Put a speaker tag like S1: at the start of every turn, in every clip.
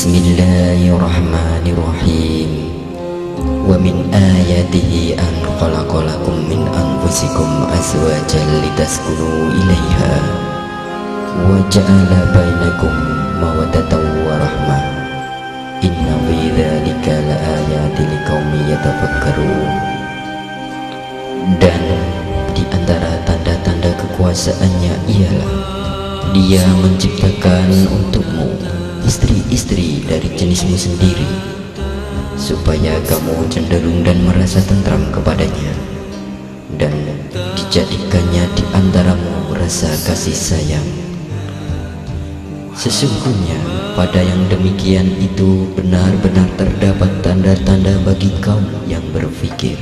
S1: Bismillahirrahmanirrahim. Wa min ayatihi an khalaqalakum min anfusikum azwajan litaskunu ilaiha wa ja'ala bainakum mawaddatan wa rahmah. Inna fi dzalika laayatin liqaumin yatafakkarun. Dan di antara tanda-tanda kekuasaannya ialah Dia menciptakan untukmu istri-istri dari jenismu sendiri, supaya kamu cenderung dan merasa tentram kepadanya, dan dijadikannya di antaramu rasa kasih sayang. Sesungguhnya pada yang demikian itu benar-benar terdapat tanda-tanda bagi kaum yang berfikir.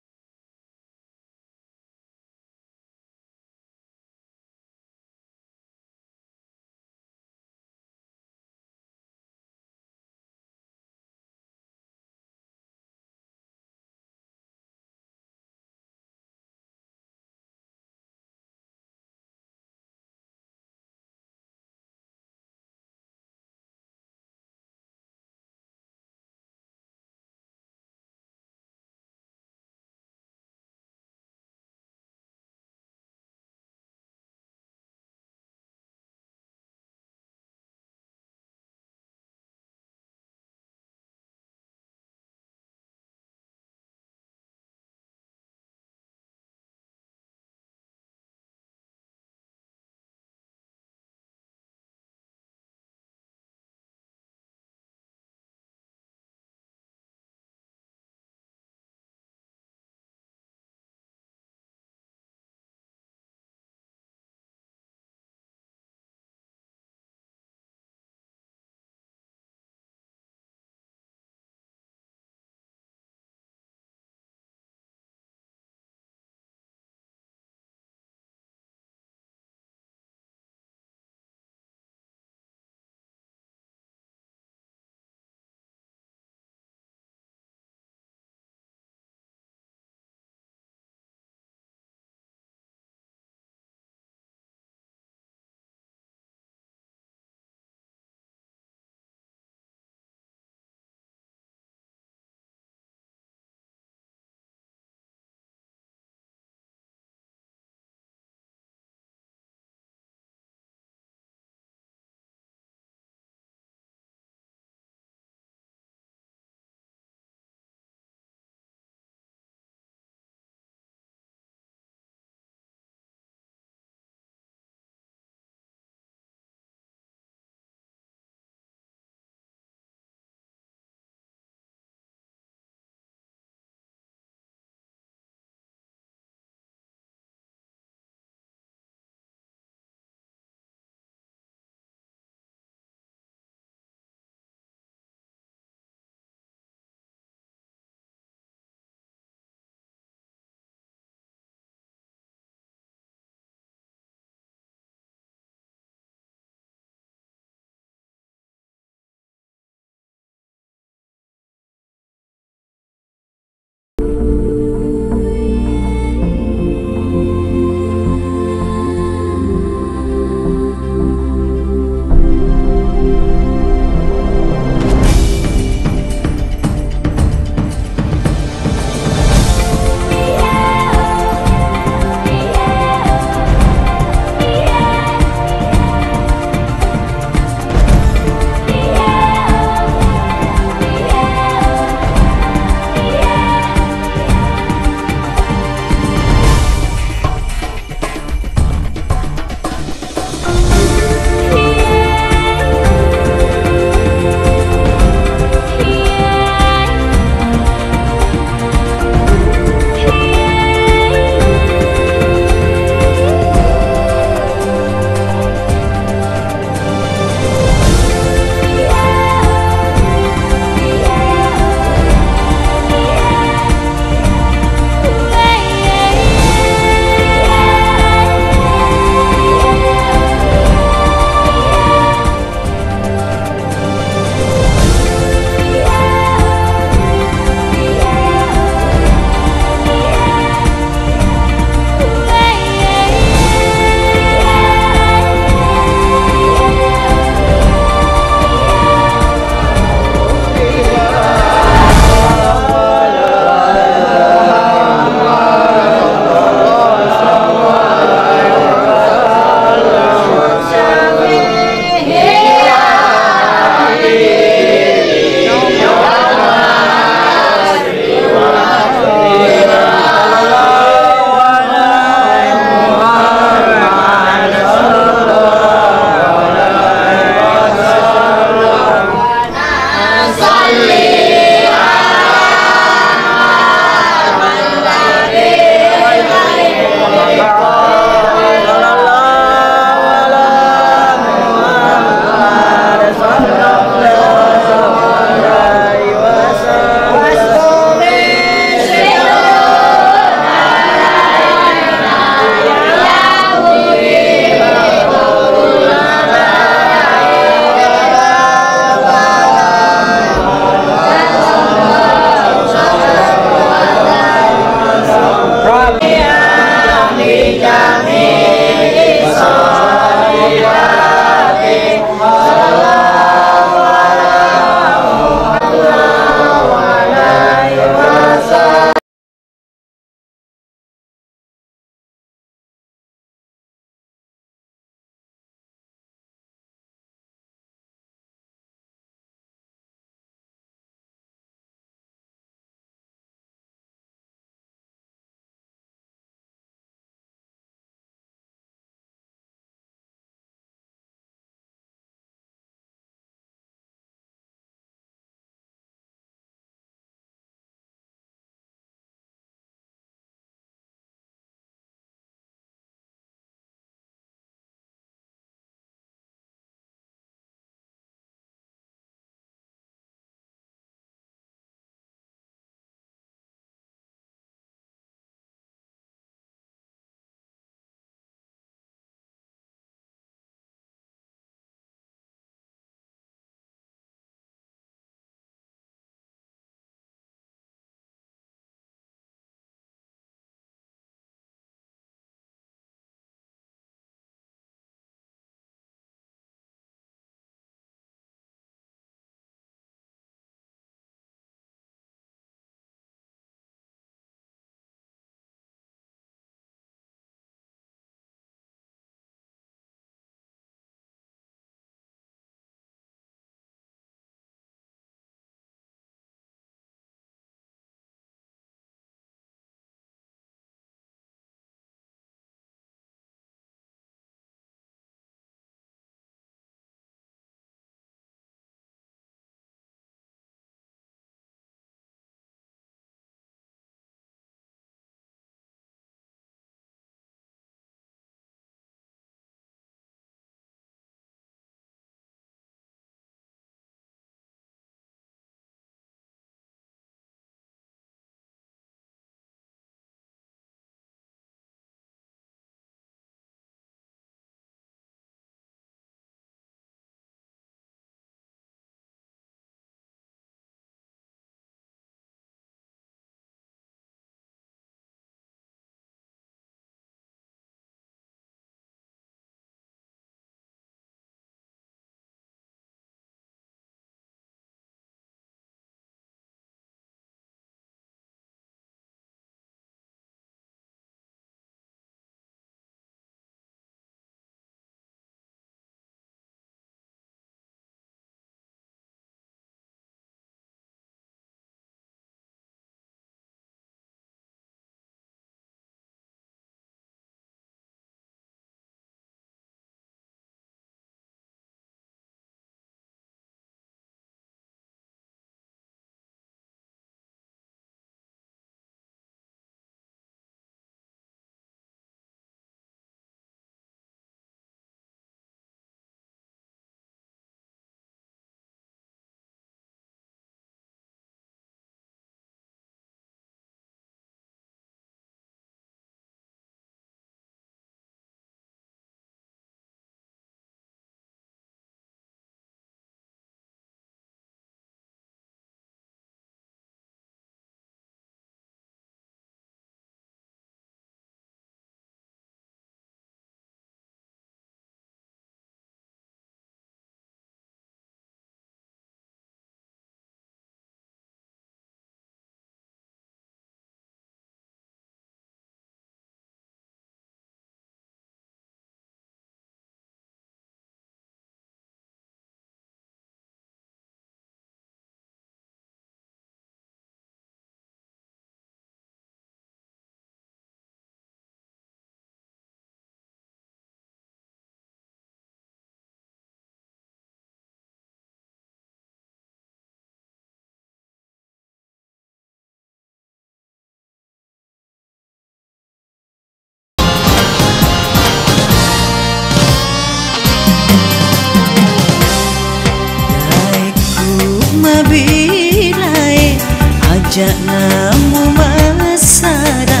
S2: namu masada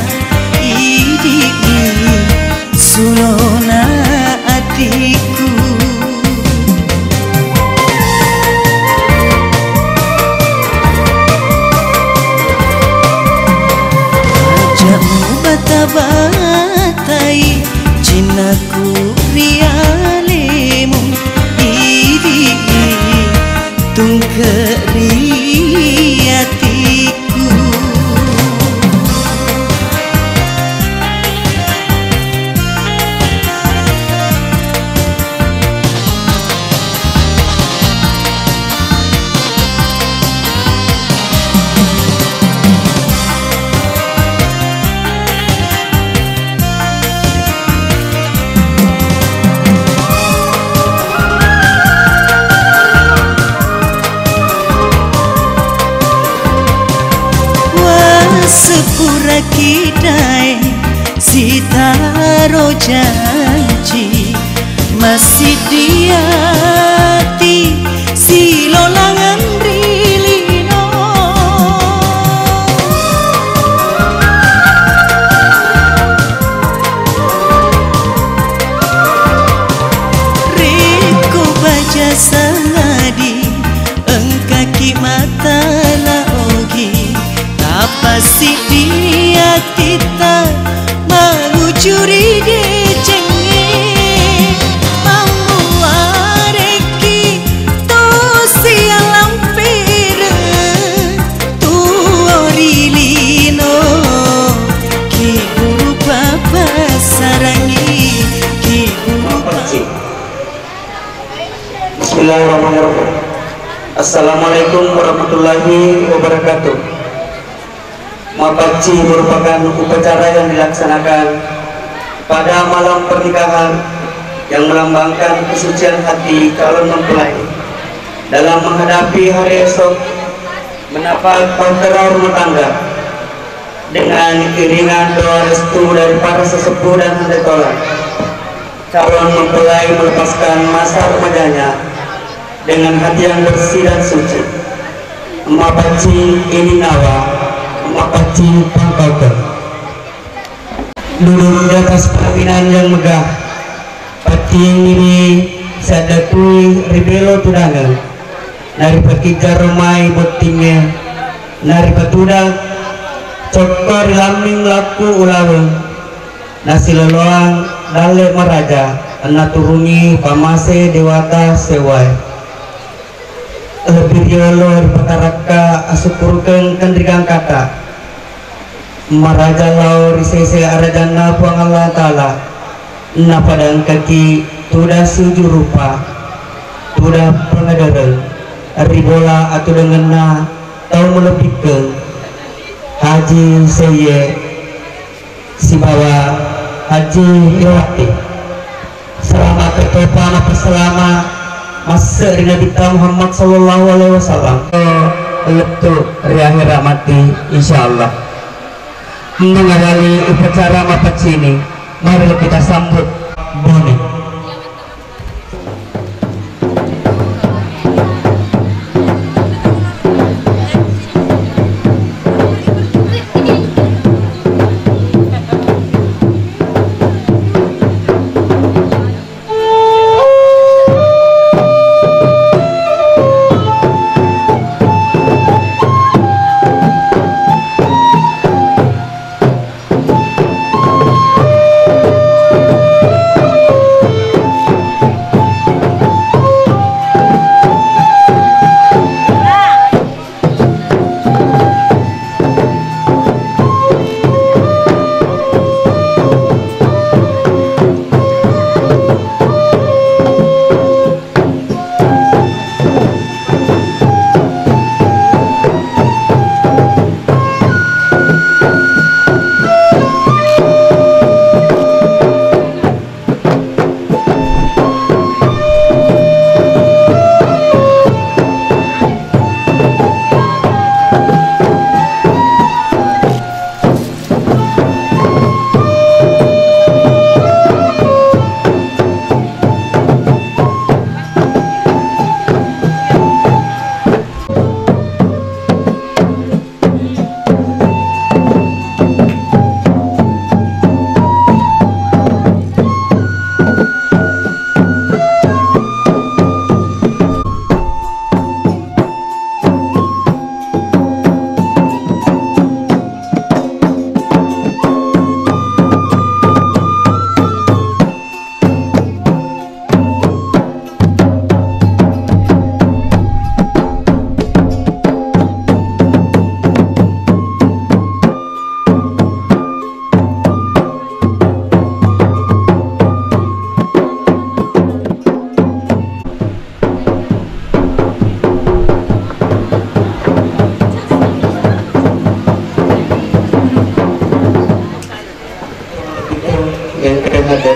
S2: idikmu sulona adikku. Ajakmu bata-batai cinaku rialemu idikmu tungkeri hatiku. Sepura kidai si taro janji masih diati si lolangan rilino. Riko baca sangadi engkaki mata laogi pasti dia kita mau curi dicengi mau areki to sia lampire tu orilino ki guru papa sarangi ki guru papa.
S3: Bismillahirrahmanirrahim. Assalamualaikum warahmatullahi wabarakatuh. Mapaci merupakan upacara yang dilaksanakan pada malam pernikahan yang melambangkan kesucian hati calon mempelai dalam menghadapi hari esok menapaki bahtera rumah tangga dengan iringan doa restu dari para sesepuh dan handai tolak. Calon mempelai melepaskan masa remajanya dengan hati yang bersih dan suci. Mapaci ini nawa Mapaci pangkaukan duduk di atas pelaminan yang megah pati ini sadakui ribelo tudangan nari pati jaromai botingnya nari patudak cokor laming laku ulaweng nasi leloang dale maraja anak turungi pamase dewata sewai lebih yolo pataraka asukurkan kendrigang kata maraja lau risese arajana puang Allah Ta'ala na padang kaki tuda suju rupa tuda pengadara ribola atau dengan na tau melebihkan haji seye si bawa haji yawati selama ketopan apa selama masa Nabi Muhammad sallallahu alaihi wasallam letup hari akhirat mati insyaallah. Mengawali upacara mapaci ini mari kita sambut Boni.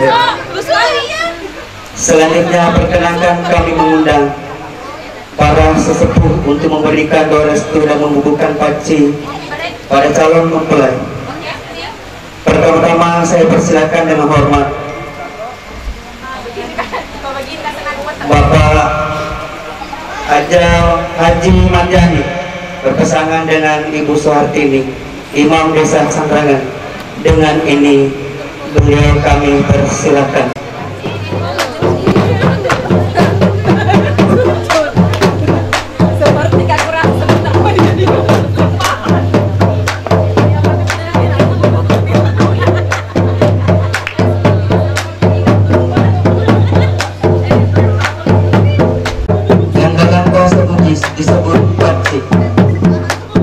S4: Adat. Selanjutnya perkenankan kami mengundang para sesepuh untuk memberikan doa restu dan membubuhkan paci pada calon mempelai. Pertama-tama saya persilakan dengan hormat Bapak Haji Manjani berpasangan dengan Ibu Soehartini, Imam Desa Sangrangan. Dengan ini beliau kami persilakan. Disebut paci.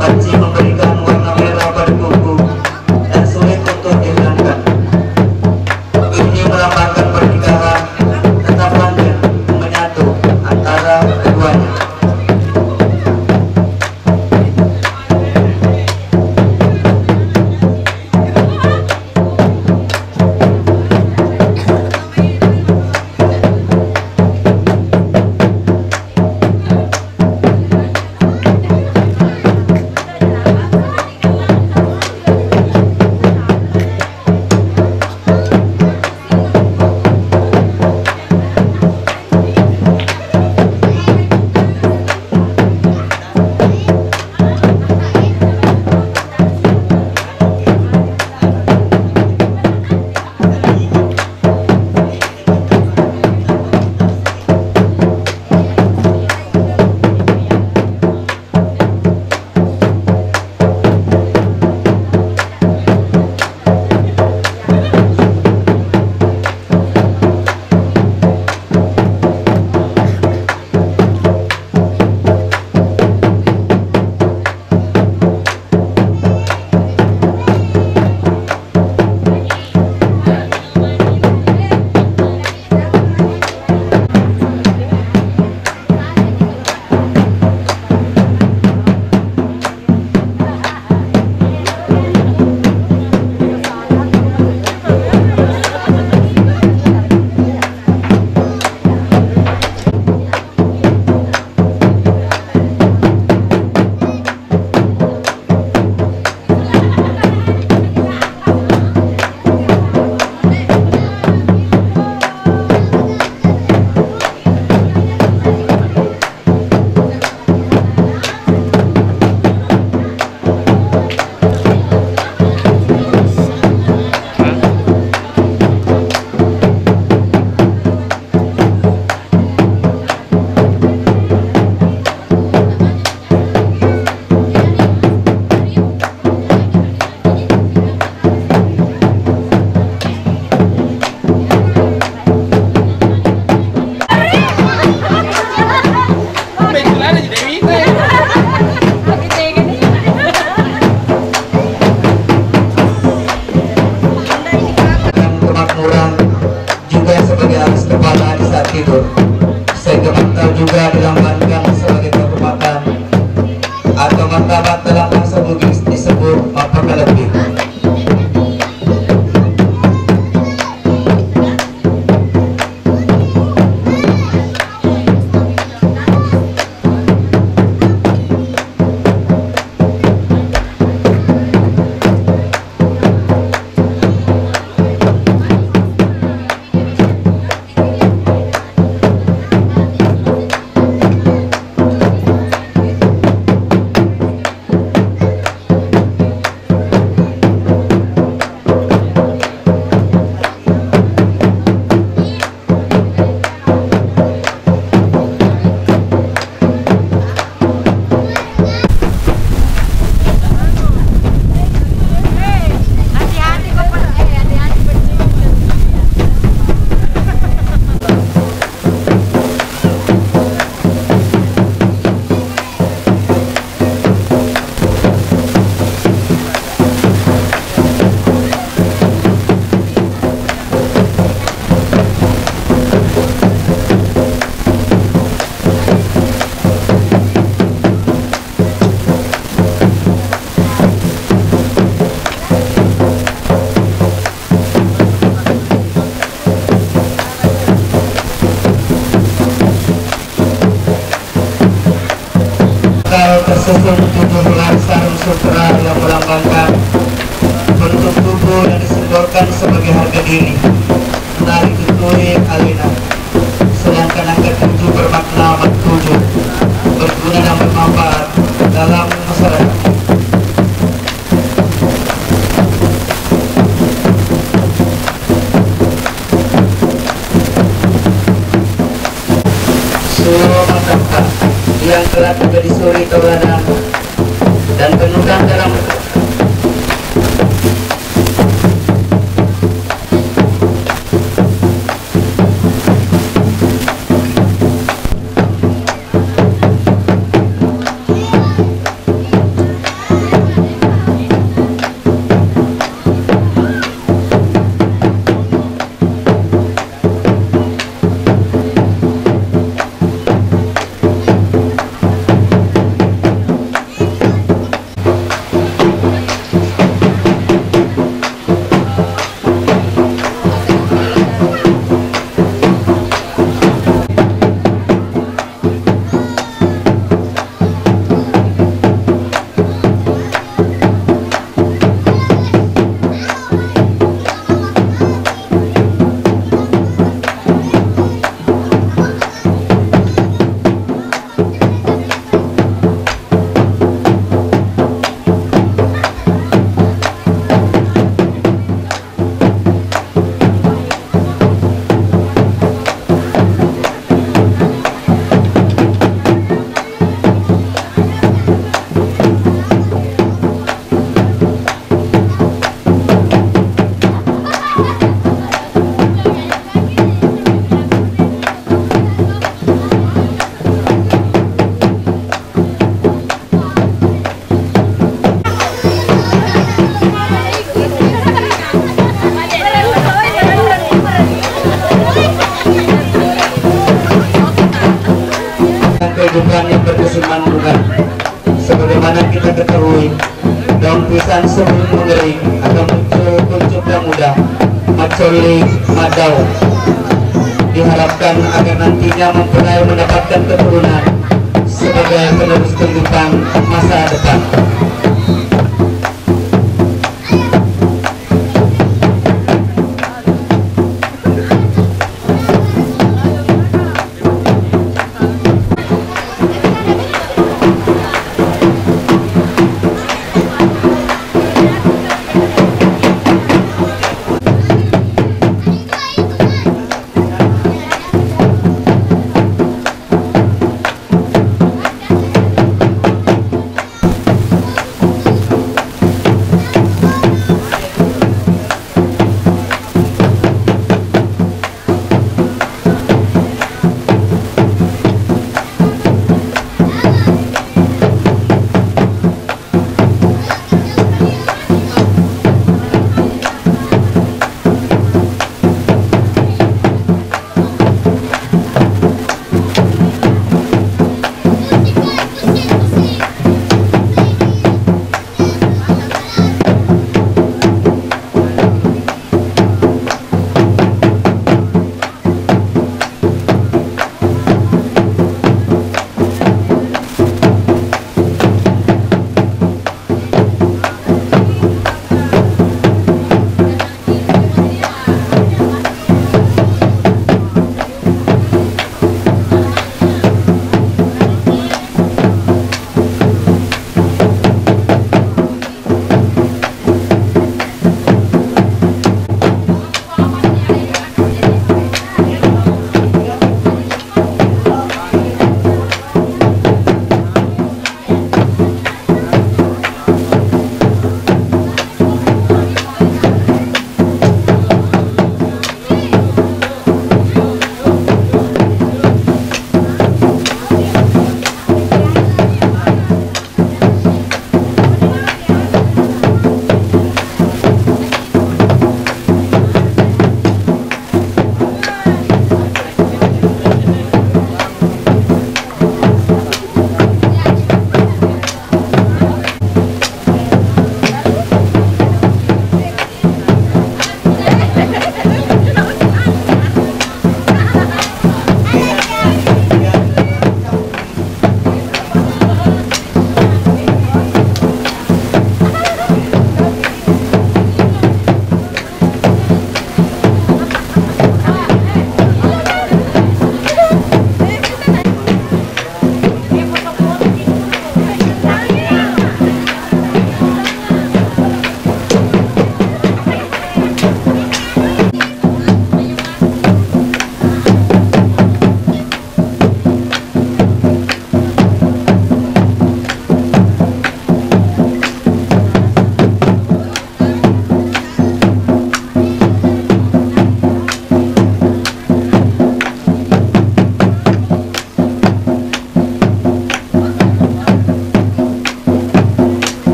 S4: Paci memberikan warna merah pada kuku dan sulit untuk dihilangkan. Ini melambangkan pernikahan tetap langgeng menyatu antara keduanya. Tidur, sehingga mata juga dilambangkan sebagai kehormatan atau martabat dalam bahasa Bugis disebut mapaka lebih. Susun 7 helai sarung sutra yang melambangkan bentuk tubuh yang disimbolkan sebagai harga diri. Menari tutui alina. Sedangkan angka 7 bermakna tujuh, berguna dan bermanfaat dalam masyarakat. Suro Matangka yang telah menjadi suri tauladan dan penugang dalam kehidupan yang berkesinambungan. Sebagaimana kita ketahui, daun pisang sebelum mengering akan muncul kuncup yang muda, macoli, madau. Diharapkan agar nantinya mempelai mendapatkan keturunan sebagai penerus kehidupan masa depan.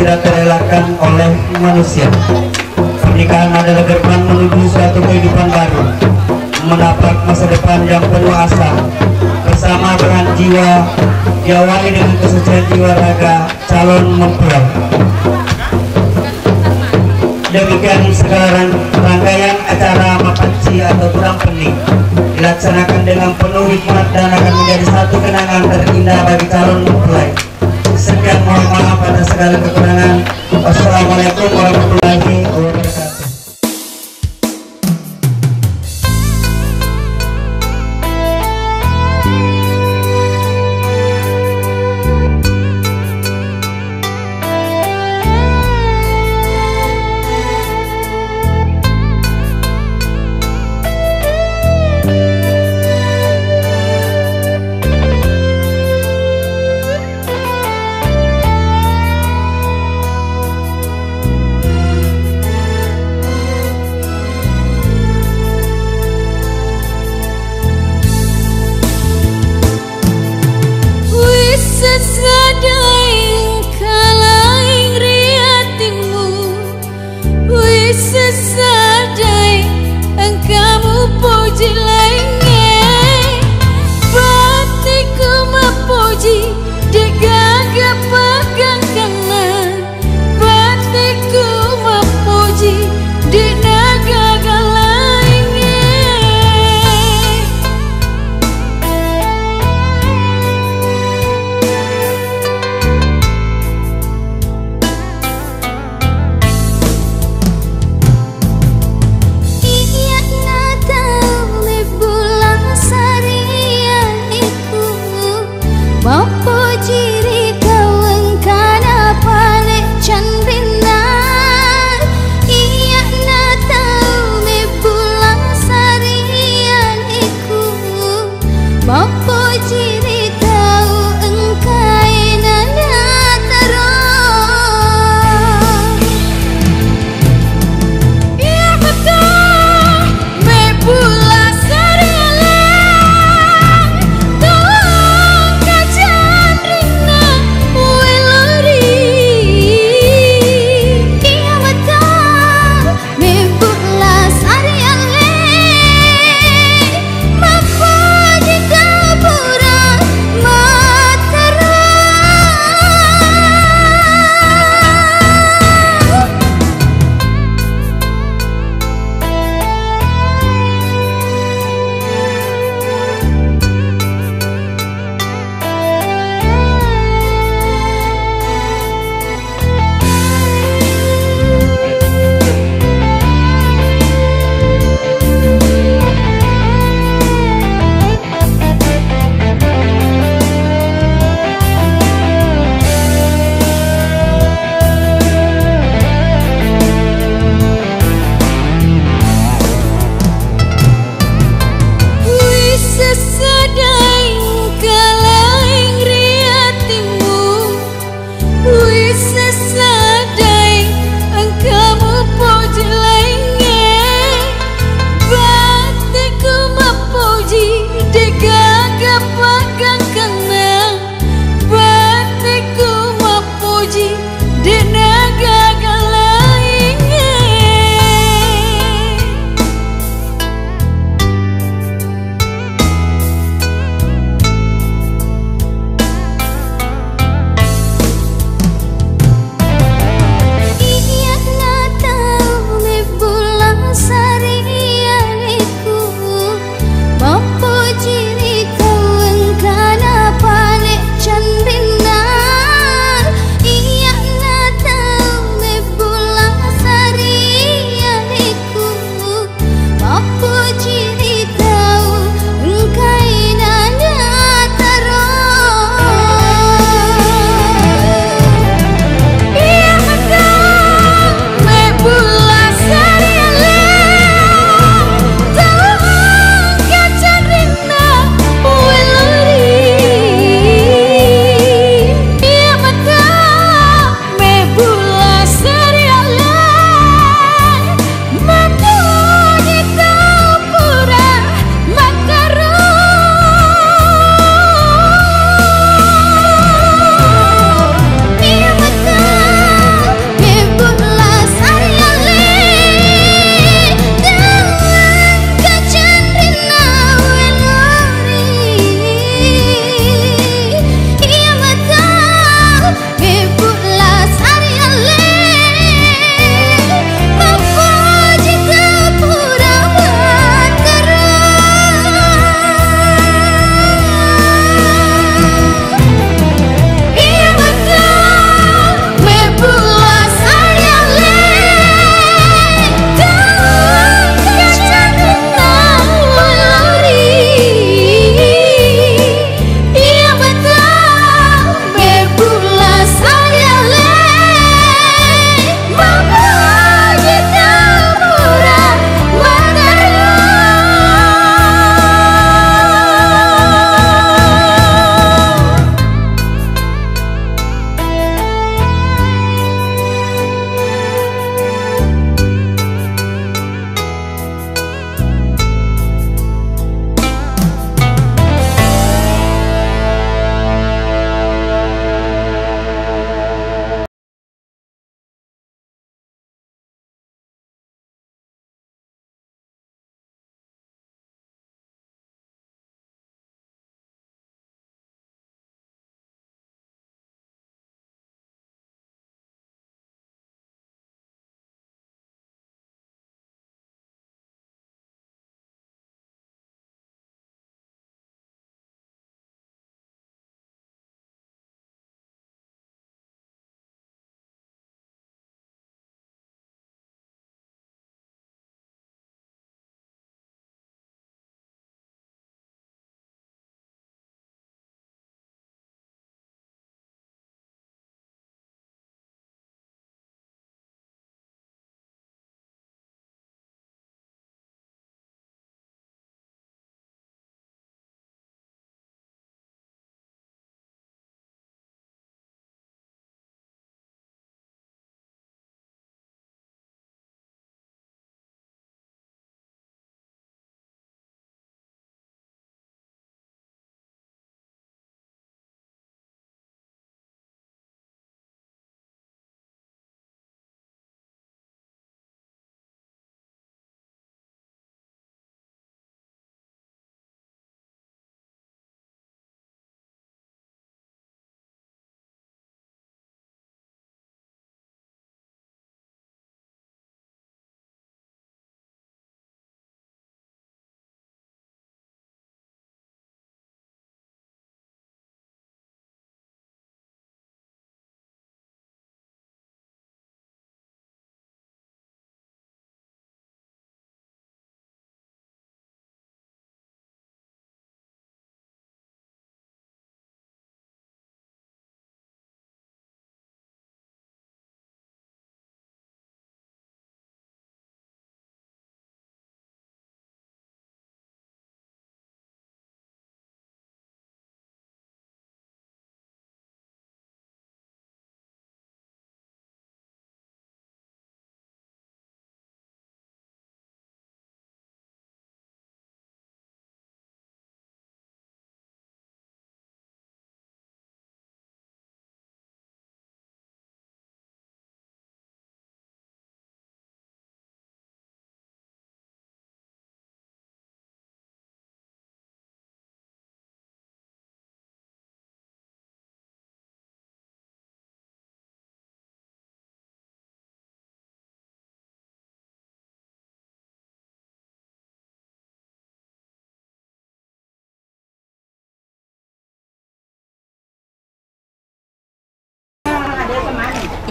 S4: tidak terelakkan oleh manusia. Pernikahan adalah gerbang menuju suatu kehidupan baru, menapak masa depan yang penuh asa. Bersama dengan jiwa diawali dengan kesucian jiwa raga calon mempelai. Demikian segala rangkaian acara mapanci atau kurang pening dilaksanakan dengan penuh hikmat dan akan menjadi satu kenangan terindah bagi calon mempelai. Sekian, mohon maaf atas segala kekurangan. Wassalamualaikum warahmatullahi wabarakatuh.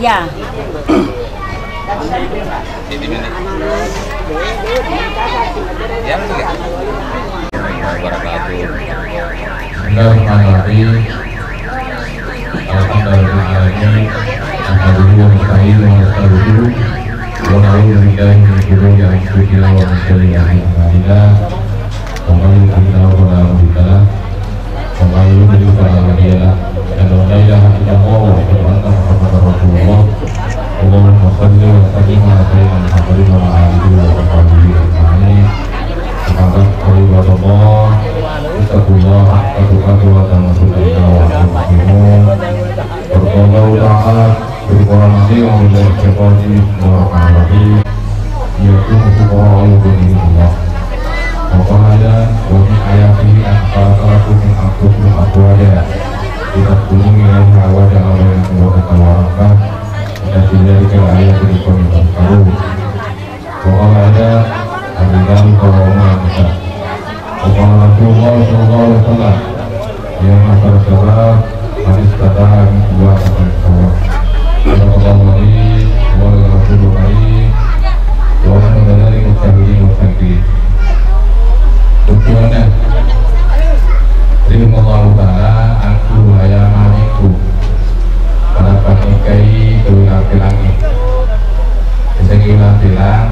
S5: Ya.
S6: Allahumma salli wa sallim ala sayyidina Muhammadin wa ala alihi wa sahbihi ajma'in. Semangat Allah, Istagfirullah, Astagfirullah wa tamasudina wa muslimun. Bertolong ta'ala berkorban nasi wa billahi syaitanir rajim. Yaitu hukum Allah. Waqala wa min ayatihi an khalaqakum min anfusikum azwajan litaskunu ilaiha wa ja'ala bainakum mawaddatan wa rahmah. Dan dari ayat ini pun tahu bahwa ada aliran korona kita. Bahwa Rasulullah SAW yang masyarakat hadis katakan dua kata bahwa Allah wali wal Rasulullah wa dari mustaqim. Tujuannya terima Allah Taala aku hayamaniku pada panikai tulang-tulangi bisa tulang-tulang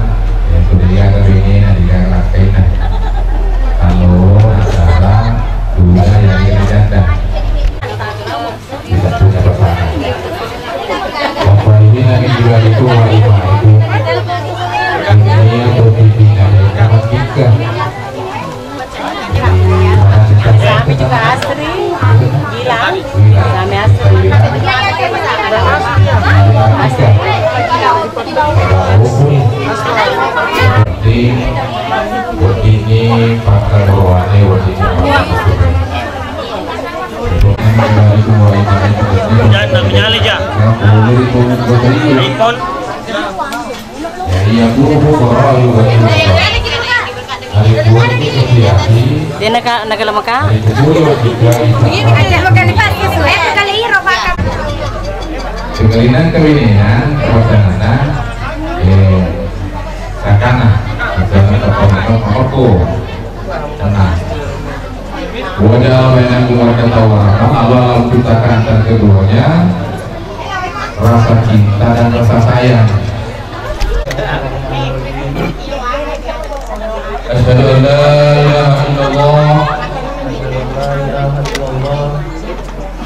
S6: yang sudah kali ini nanti yang lakukan kalau adalah dua yang janda bisa juga bersama apa ini nanti juga itu walimah itu ini atau pimpinan yang kawan tiga
S5: Kami juga Astri, Gilang, kami Astri.
S6: Ini pakar bawaannya wajib
S3: Jangan menyali aja. Iphone.
S6: Ya iya guru kalau
S5: Dia nak lama kah?
S6: Kegalinan kewinian perjalanan sakana perjalanan apa tenang wajah yang keluarga tawarkan Allah ciptakan dan keduanya rasa cinta dan rasa sayang. Asyhadu an la ilaha illallah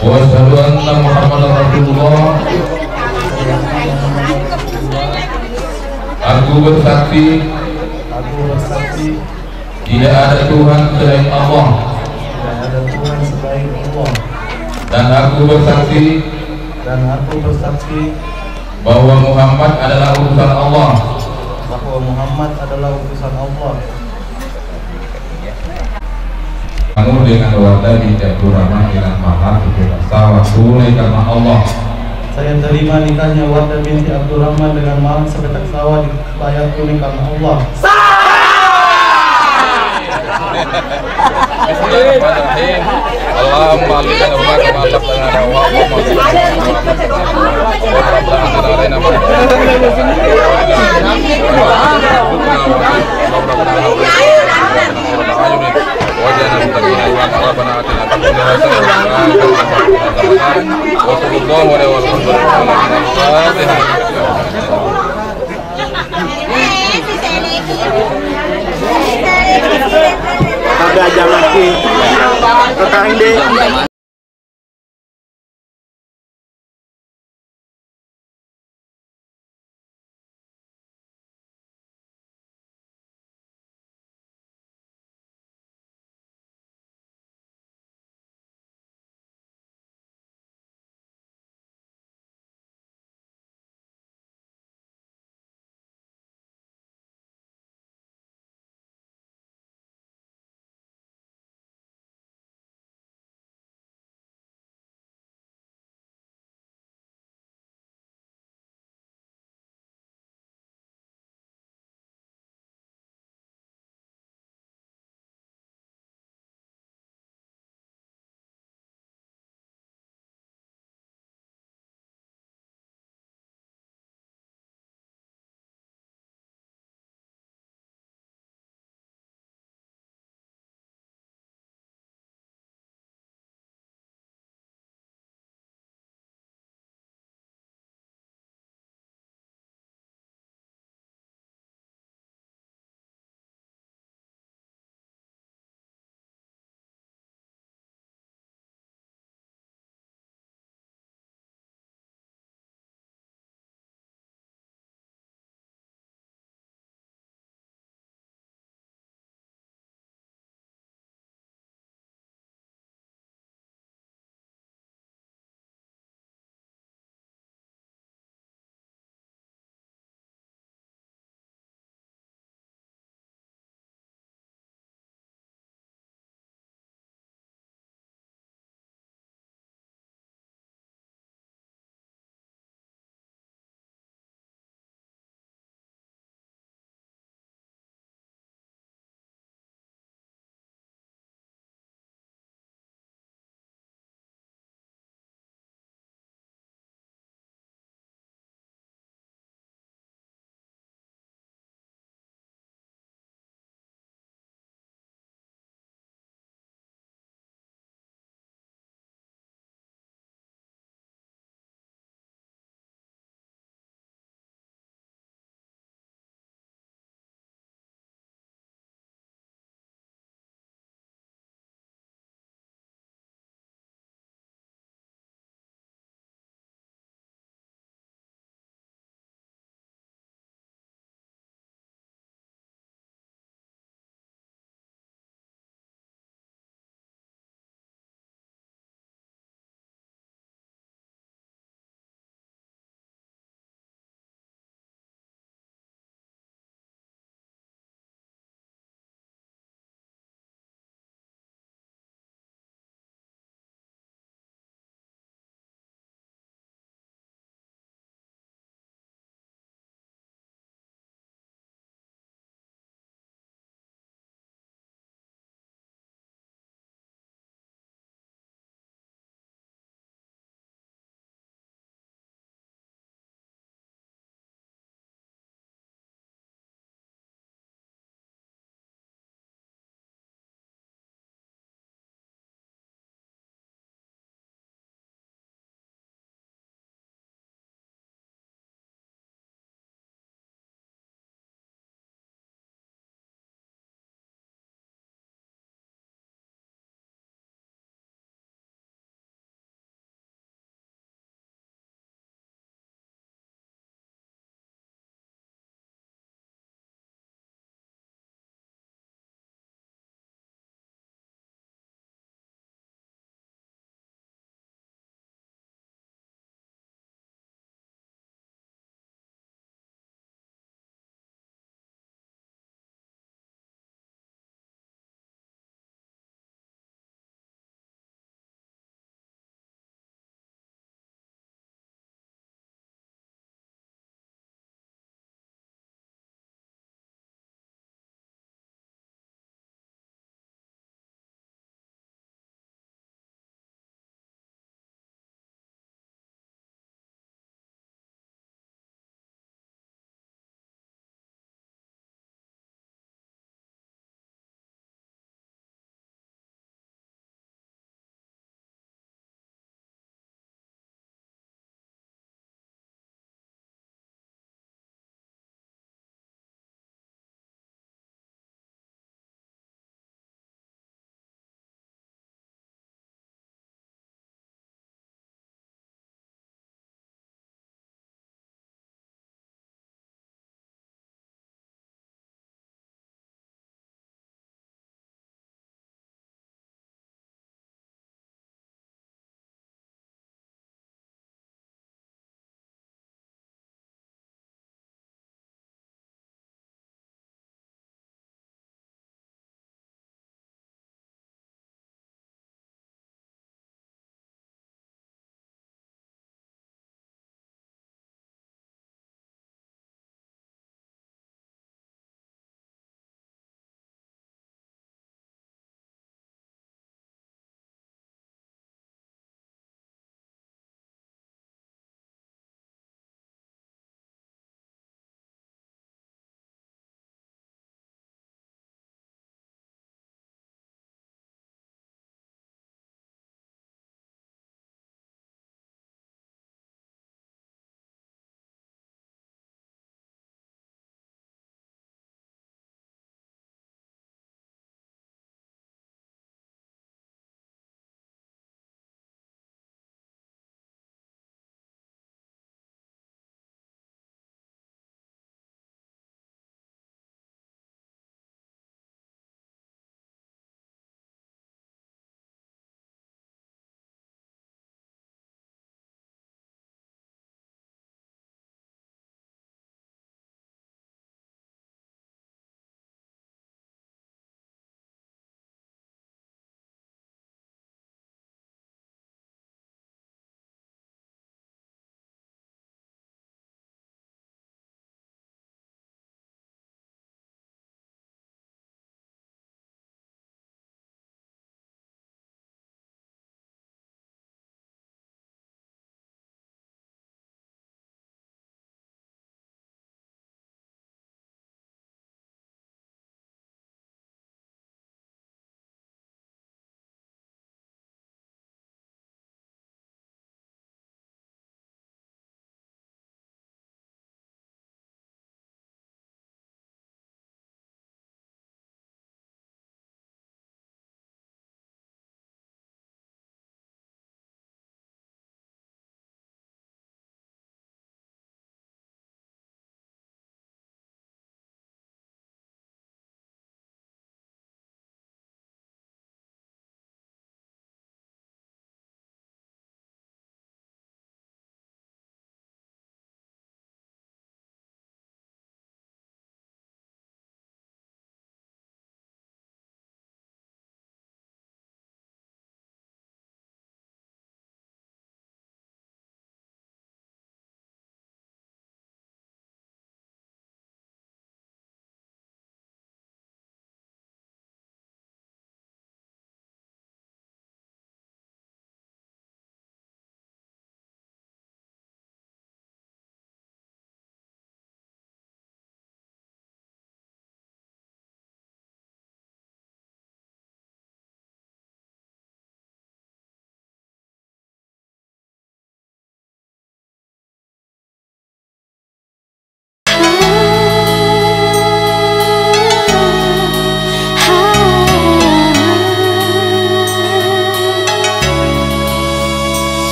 S6: wa asyhadu anna Muhammadar Rasulullah. Aku bersaksi tidak ada Tuhan selain Allah. Dan aku bersaksi bahwa Muhammad adalah utusan Allah. Kamu dengan warga di Abdurrahman dengan mahar sebagai sawah tunai karena Allah.
S7: Saya terima nikahnya Wardah binti Abdurrahman dengan mahar sepetak sawah dibayar tunai karena Allah.
S6: Bismillahirrahmanirrahim. Allahumma alika umat ma'alaf dengan Allah
S4: ada jangan lagi kekang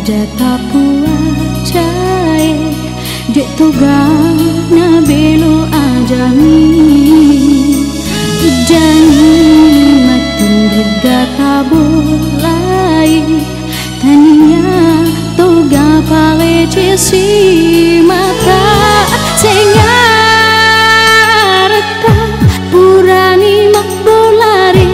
S8: jata puacai dek toga na belo ajami jani matun regata bolai taninya toga pale cesi mata sengarta purani makbolari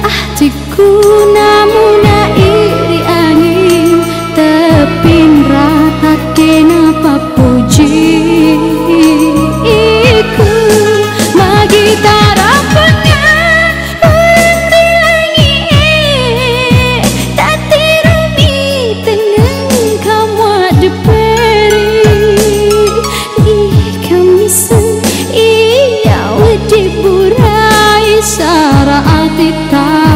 S8: ahtiku namuna iri angin tepin rata kenapa puji iku magitar apanya orang bilangi tak tirumi tenang kamu deperi kami sen iya wedi burai sara atita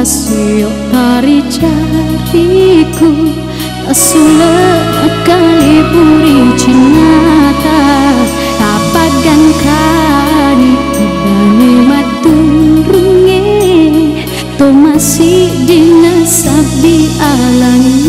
S8: Siok tari cariku Sulit kali puri cinata Tapagan kani Bani maturunge To masih dinasab di alang